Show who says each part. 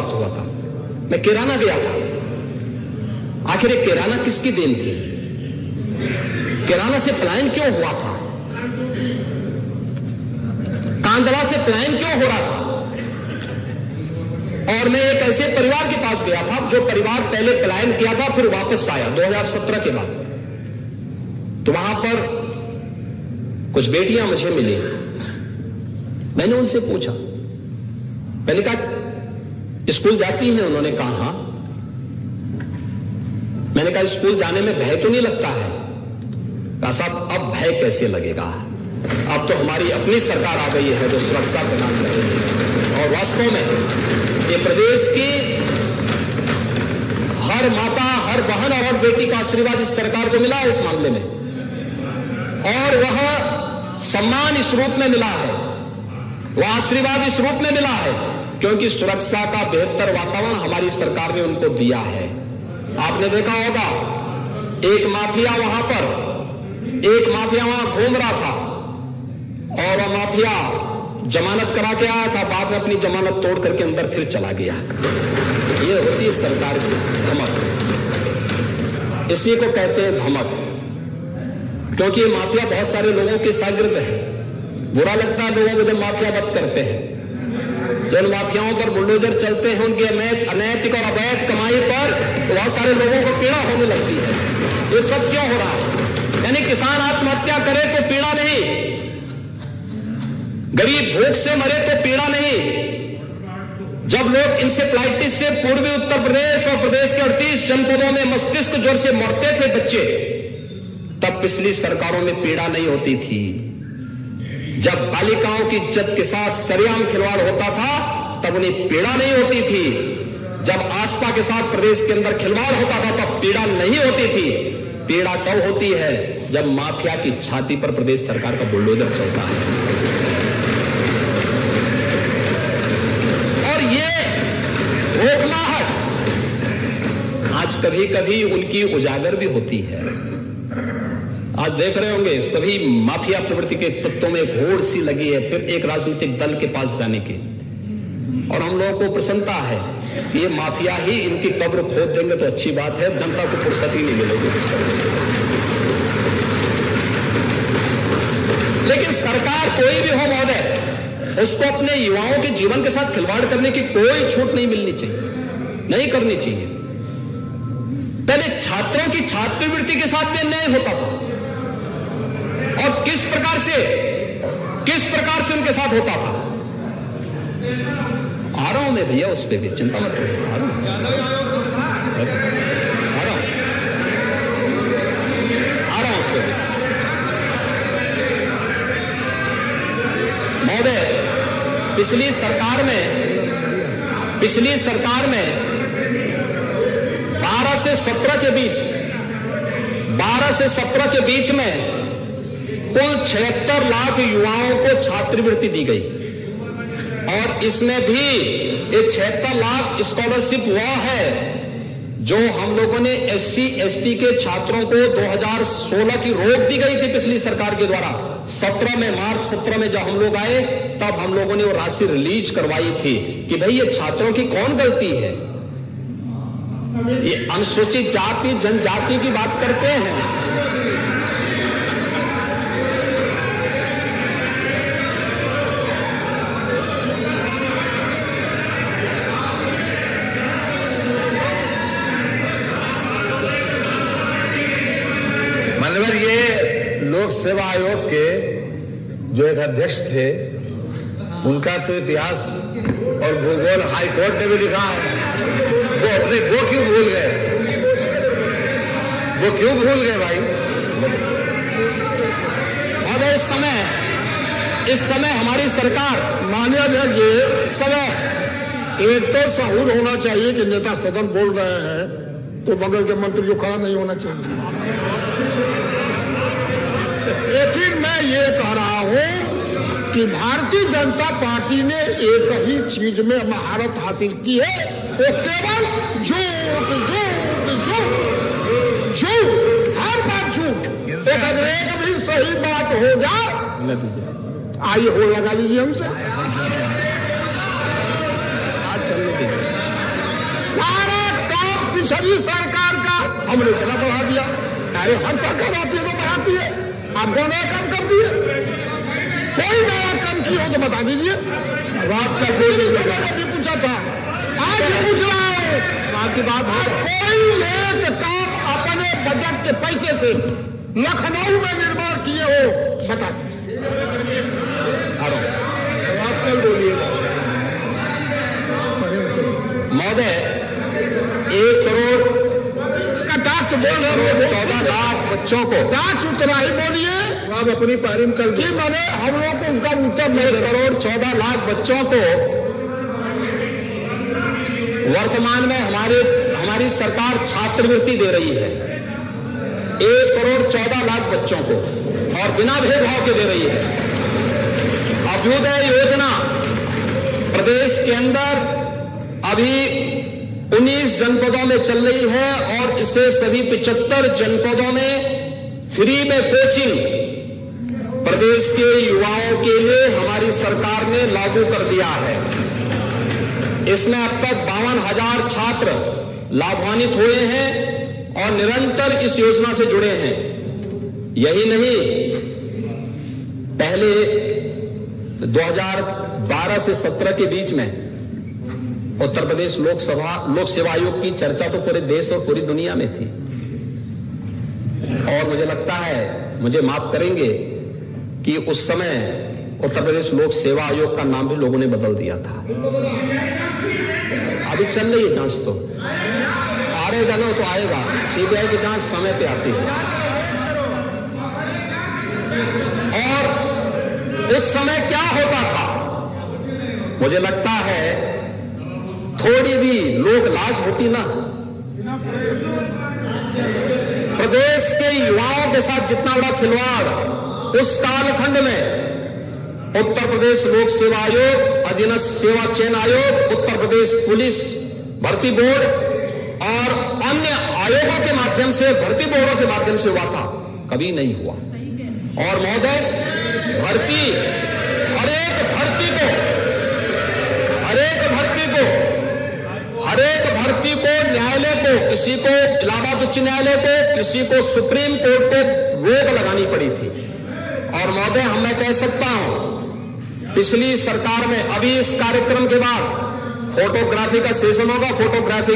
Speaker 1: प्राप्त हुआ था। मैं किराना गया था। आखिर ये किराना किसकी देन थी? किराना से पलायन क्यों हुआ था? कांदला से पलायन क्यों हो रहा था? और मैं एक ऐसे परिवार के पास गया था जो परिवार पहले पलायन किया था, फिर वापस आया 2017 के बाद। तो वहां पर कुछ बेटियां मुझे मिली। मैंने उनसे पूछा, पहले कहा स्कूल जाती हैं? उन्होंने कहा हां। मैंने कहा स्कूल जाने में भय तो नहीं लगता है? कहा साहब अब भय कैसे लगेगा, अब तो हमारी अपनी सरकार आ गई है जो सुरक्षा प्रदान कर रही है। और वास्तव में ये प्रदेश की हर माता, हर बहन और हर बेटी का आशीर्वाद इस सरकार को मिला है इस मामले में, और वह सम्मान इस रूप में मिला है, वह आशीर्वाद इस रूप में मिला है क्योंकि सुरक्षा का बेहतर वातावरण हमारी सरकार ने उनको दिया है। आपने देखा होगा एक माफिया वहां घूम रहा था और वह माफिया जमानत करा के आया था, बाद में अपनी जमानत तोड़ करके अंदर फिर चला गया। ये होती है सरकार की धमक, इसी को कहते हैं धमक। क्योंकि ये माफिया बहुत सारे लोगों के शागिर्द है। बुरा लगता है लोगों को जब माफिया वध करते हैं, जब माफियाओं पर बुलडोजर चलते हैं, उनकी अनैतिक और अवैध कमाई पर बहुत सारे लोगों को पीड़ा होने लगती है। ये सब क्यों हो रहा है? यानी किसान आत्महत्या करे तो पीड़ा नहीं, गरीब भूख से मरे तो पीड़ा नहीं। जब लोग इंसेफ्लाइटिस से पूर्वी उत्तर प्रदेश और प्रदेश के 38 जनपदों में मस्तिष्क ज्वर से मरते थे बच्चे, तब पिछली सरकारों में पीड़ा नहीं होती थी। जब बालिकाओं की इज्जत के साथ सरेआम खिलवाड़ होता था तब उन्हें पीड़ा नहीं होती थी। जब आस्था के साथ प्रदेश के अंदर खिलवाड़ होता था तब पीड़ा नहीं होती थी। पीड़ा कब होती है? जब माफिया की छाती पर प्रदेश सरकार का बुलडोजर चलता है। और ये रोकनाहट आज कभी कभी उनकी उजागर भी होती है। आज देख रहे होंगे सभी माफिया प्रवृत्ति के तत्वों में घोड़ सी लगी है फिर एक राजनीतिक दल के पास जाने की, और हम लोगों को प्रसन्नता है कि ये माफिया ही इनकी कब्र खोद देंगे तो अच्छी बात है, जनता को फुर्सत ही नहीं मिलेगी। लेकिन सरकार कोई भी हो महोदय, उसको अपने युवाओं के जीवन के साथ खिलवाड़ करने की कोई छूट नहीं मिलनी चाहिए, नहीं करनी चाहिए। पहले छात्रों की छात्रवृत्ति के साथ भी अन्याय होता था, और किस प्रकार से उनके साथ होता था। आ रहा हूं मैं भैया, उस पर भी चिंता मत करो, आ रहा हूं उस पर भी। महोदय, पिछली सरकार में 12 से 17 के बीच में कुल 76 लाख युवाओं को छात्रवृत्ति दी गई, और इसमें भी ये 76 लाख स्कॉलरशिप हुआ है जो हम लोगों ने SC ST के छात्रों को 2016 की रोक दी गई थी पिछली सरकार के द्वारा। मार्च 17 में जब हम लोग आए तब हम लोगों ने वो राशि रिलीज करवाई थी कि भाई ये छात्रों की कौन गलती है? ये अनुसूचित जाति जनजाति की बात करते हैं।
Speaker 2: माननीय ये लोक सेवा आयोग के जो एक अध्यक्ष थे, उनका तो इतिहास और भूगोल हाई कोर्ट ने भी लिखा है। वो क्यों भूल गए भाई?
Speaker 1: और इस समय हमारी सरकार,
Speaker 3: माननीय अध्यक्ष जी, समय एक तो सहूर होना चाहिए कि नेता सदन बोल रहे हैं तो बगल के मंत्री को खड़ा नहीं होना चाहिए। लेकिन मैं ये कह रहा हूं कि भारतीय जनता पार्टी ने एक ही चीज में महारत हासिल की है, वो केवल झूठ, हर बात झूठ। अगर एक भी सही बात हो जाए, आइए हो लगा लीजिए हमसे।
Speaker 1: आज चलने दीजिए।
Speaker 3: सारा काम पिछली सरकार का हमने इतना बढ़ा दिया। अरे हर सरकार आती है तो बढ़ाती है, आप कौन नया काम करती है? कोई नया काम किया हो तो बता दीजिए। बात का कोई पूछा था, आज पूछ रहा हूँ आपकी बात। कोई एक काम अपने बजट के पैसे से लखनऊ में निर्माण किए हो बता दीजिए। आप कल बोलिएगा
Speaker 1: महोदय। 1 करोड़
Speaker 3: का टैक्स बोल रहे
Speaker 1: 14 लाख बच्चों को
Speaker 3: टैक्स उतना ही बोलिए।
Speaker 2: आप अपनी पारी में कल
Speaker 3: कि मैंने हम लोग को उसका उत्तर नहीं।
Speaker 1: 1 करोड़ 14 लाख बच्चों को वर्तमान में हमारी सरकार छात्रवृत्ति दे रही है। 1 करोड़ 14 लाख बच्चों को, और बिना भेदभाव के दे रही है। अभ्युदय योजना प्रदेश के अंदर अभी 19 जनपदों में चल रही है, और इसे सभी 75 जनपदों में फ्री में कोचिंग प्रदेश के युवाओं के लिए हमारी सरकार ने लागू कर दिया है। इसमें अब तक 52,000 छात्र लाभान्वित हुए हैं और निरंतर इस योजना से जुड़े हैं। यही नहीं, पहले 2012 से 17 के बीच में उत्तर प्रदेश लोक सेवा आयोग की चर्चा तो पूरे देश और पूरी दुनिया में थी। और मुझे लगता है, मुझे माफ करेंगे कि उस समय उत्तर प्रदेश लोक सेवा आयोग का नाम भी लोगों ने बदल दिया था। अभी चल रही है जांच, तो आएगा ना तो आएगा। सीबीआई की जांच समय पे आती है। और उस समय क्या होता था, मुझे लगता है थोड़ी भी लोक लाज होती ना, प्रदेश के युवाओं के साथ जितना बड़ा खिलवाड़ उस कालखंड में उत्तर प्रदेश लोक सेवा आयोग, अधीनस्थ सेवा चयन आयोग, उत्तर प्रदेश पुलिस भर्ती बोर्ड और अन्य आयोगों के माध्यम से, भर्ती बोर्डों के माध्यम से हुआ था, कभी नहीं हुआ। और महोदय, हर एक भर्ती को न्यायालय को, किसी को इलाहाबाद उच्च न्यायालय को, किसी को सुप्रीम कोर्ट को रोक लगानी पड़ी थी। और महोदय, मैं कह सकता हूं, पिछली सरकार में अभी इस कार्यक्रम के बाद फोटोग्राफी का सेशन होगा, फोटोग्राफी